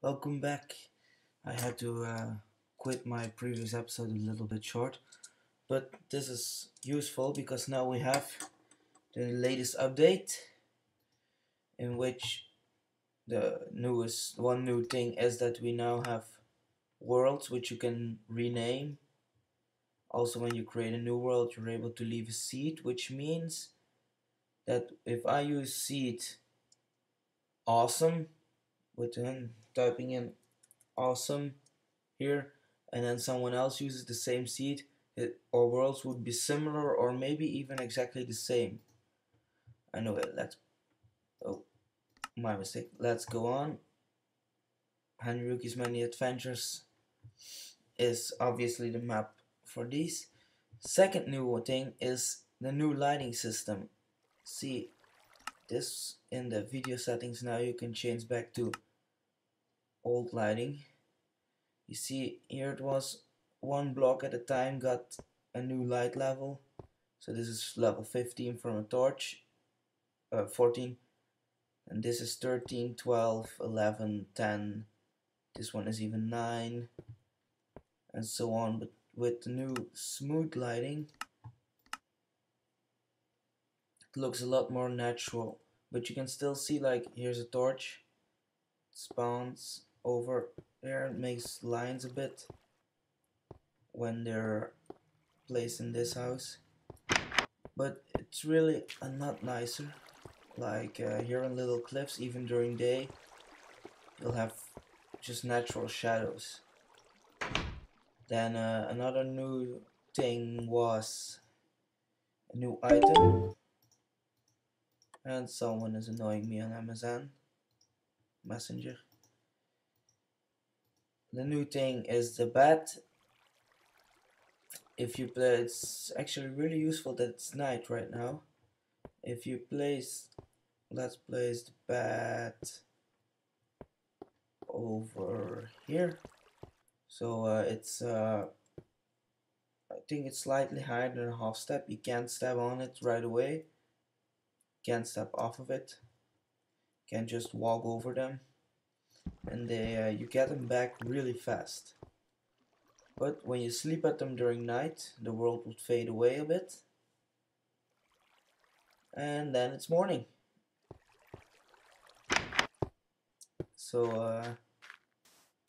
Welcome back. I had to quit my previous episode a little bit short, but this is useful because now we have the latest update in which the newest one new thing is that we now have worlds which you can rename. Also, when you create a new world, you're able to leave a seed, which means that if I use seed awesome with typing in awesome here, and then someone else uses the same seed, our worlds would be similar or maybe even exactly the same. Anyway, oh, my mistake. Let's go on. Henryuuki's Many Adventures is obviously the map for these. Second new thing is the new lighting system. See, this in the video settings now you can change back to old lighting. You see here it was one block at a time got a new light level. So this is level 15 from a torch, 14, and this is 13, 12, 11, 10, this one is even 9, and so on. But with the new smooth lighting, it looks a lot more natural. But you can still see, like, here's a torch, it spawns over there, it makes lines a bit when they're placed in this house. But it's really a lot nicer. Like here on Little Cliffs, even during day, you'll have just natural shadows. Then another new thing was a new item, and someone is annoying me on Amazon Messenger. The new thing is the bat. If you play, it's actually really useful that it's night right now. If you let's place the bat over here. So it's I think it's slightly higher than a half step. You can't step on it right away. Can't step off of it. Can't just walk over them. And you get them back really fast. But when you sleep at them during night, the world will fade away a bit. And then it's morning. So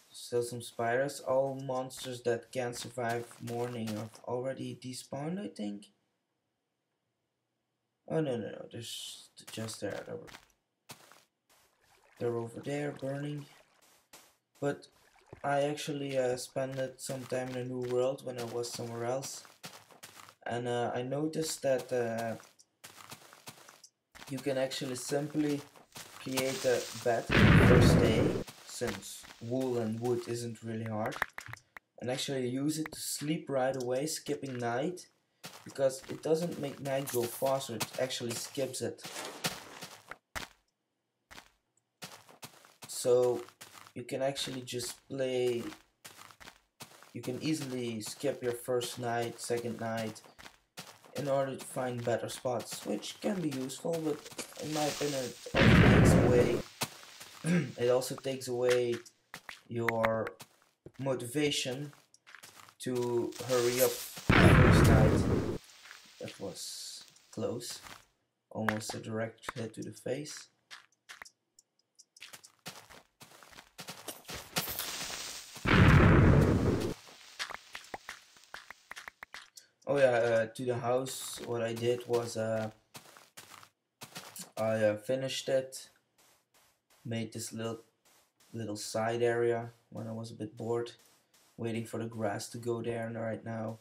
still some spiders. All monsters that can't survive morning are already despawned, I think. Oh no, there's just there. They're over there burning. But I actually spent some time in a new world when I was somewhere else, and I noticed that you can actually simply create a bed the first day, since wool and wood isn't really hard, and actually use it to sleep right away, skipping night, because it doesn't make night go faster, it actually skips it. So you can actually just play, you can easily skip your first night, second night, in order to find better spots, which can be useful, but in my opinion it also takes away your motivation to hurry up the first night. That was close, almost a direct hit to the face. Oh yeah, to the house, what I did was I finished it, made this little side area when I was a bit bored, waiting for the grass to go there right now.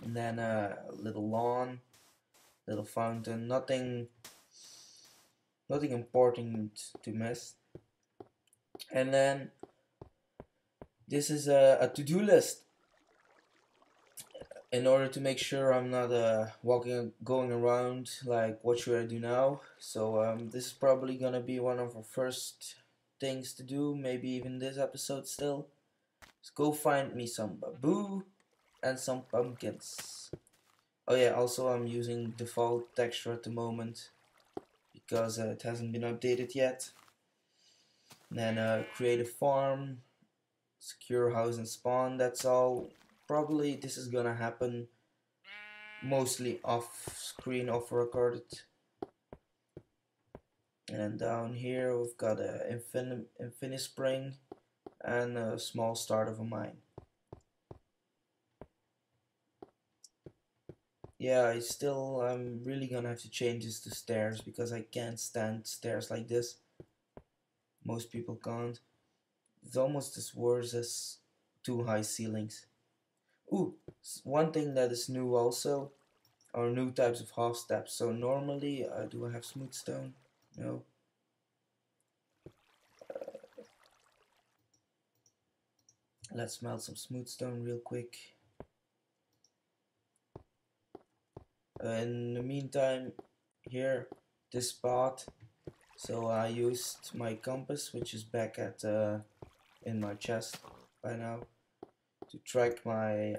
And then a little lawn, little fountain, nothing important to miss. And then this is a to-do list in order to make sure I'm not going around like what should I do now. So this is probably gonna be one of our first things to do, maybe even this episode still. Let's go find me some bamboo and some pumpkins. Oh yeah, also I'm using default texture at the moment because it hasn't been updated yet. then create a farm, secure house and spawn. That's all. Probably this is gonna happen mostly off screen, off recorded. And down here we've got a infinite spring and a small start of a mine. Yeah, I'm really gonna have to change this to stairs because I can't stand stairs like this. Most people can't. It's almost as worse as too high ceilings. Ooh, one thing that is new also are new types of half steps. So normally, do I have smooth stone? No. Let's melt some smooth stone real quick. In the meantime, here, this spot. So I used my compass, which is back at in my chest by now, to track my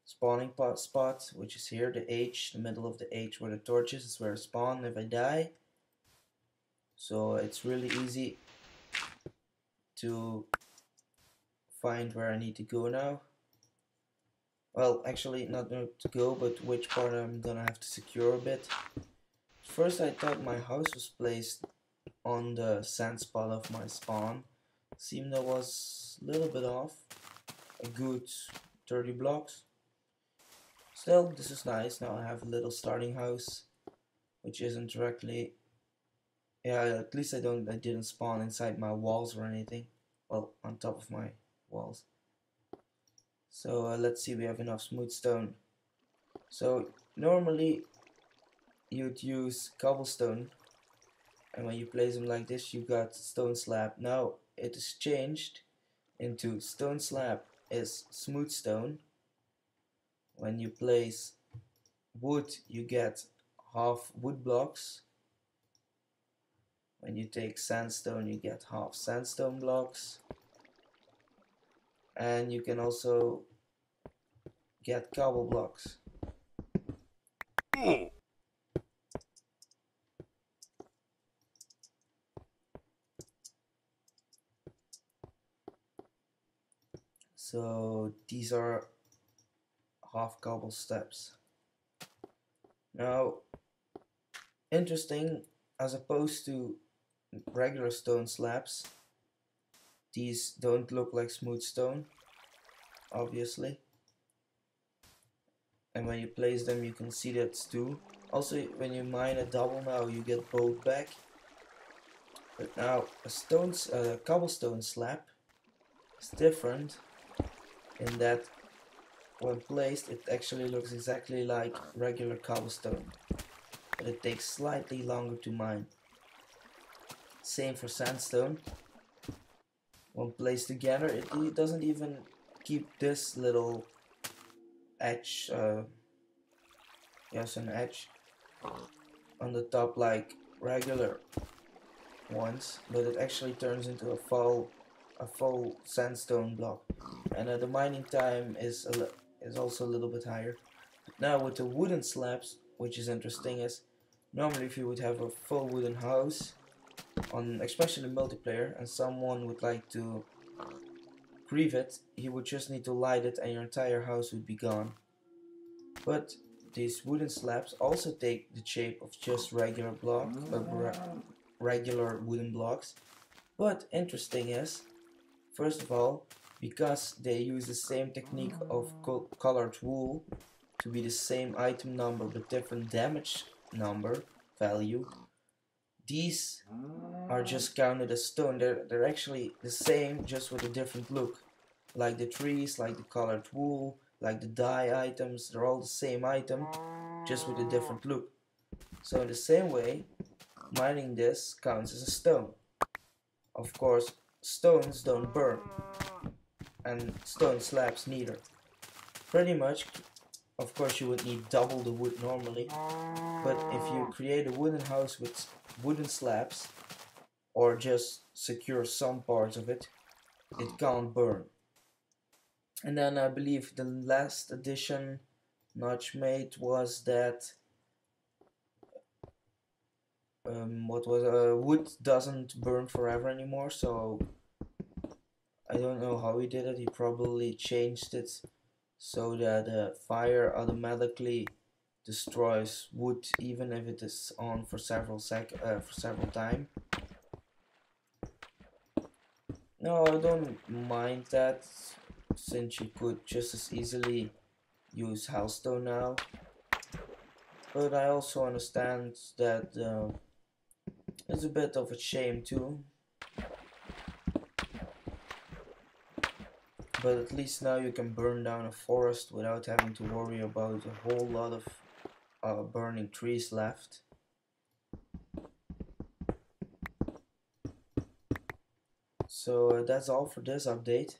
spawning spot, which is here, the H, the middle of the H where the torch is where I spawn if I die. So it's really easy to find where I need to go now. Well, actually not to go, but which part I'm gonna have to secure a bit. First I thought my house was placed on the sand spot of my spawn. Seemed that was a little bit off. A good 30 blocks. Still, this is nice. Now I have a little starting house, which isn't directly. Yeah, at least I didn't spawn inside my walls or anything. Well, on top of my walls. So let's see, we have enough smooth stone. So normally you'd use cobblestone, and when you place them like this, you got stone slab. Now it is changed into stone slab is smooth stone. When you place wood, you get half wood blocks. When you take sandstone, you get half sandstone blocks. And you can also get cobble blocks. So these are half cobble steps. Now, interesting, as opposed to regular stone slabs, these don't look like smooth stone, obviously. And when you place them, you can see that's two. Also, when you mine a double now, you get both back. But now a cobblestone slab is different in that when placed, it actually looks exactly like regular cobblestone, but it takes slightly longer to mine. Same for sandstone. When placed together, it doesn't even keep this little edge, yes, an edge on the top like regular ones, but it actually turns into a full sandstone block, and the mining time is also a little bit higher. Now with the wooden slabs, which is interesting, is normally if you would have a full wooden house on especially multiplayer and someone would like to grieve it, he would just need to light it and your entire house would be gone. But these wooden slabs also take the shape of just regular regular wooden blocks. But interesting is, first of all, because they use the same technique of colored wool to be the same item number but different damage number value, these are just counted as stone. They're actually the same, just with a different look. Like the trees, like the colored wool, like the dye items, they're all the same item, just with a different look. So in the same way, mining this counts as a stone. Of course, stones don't burn, and stone slabs neither. Pretty much, of course you would need double the wood normally, but if you create a wooden house with wooden slabs, or just secure some parts of it, it can't burn. And then I believe the last addition Notch made was that what was wood doesn't burn forever anymore, so I don't know how he did it. He probably changed it so that fire automatically destroys wood even if it is on for several time. No, I don't mind that, since you could just as easily use Hellstone now. But I also understand that it's a bit of a shame too. But at least now you can burn down a forest without having to worry about a whole lot of burning trees left. So that's all for this update.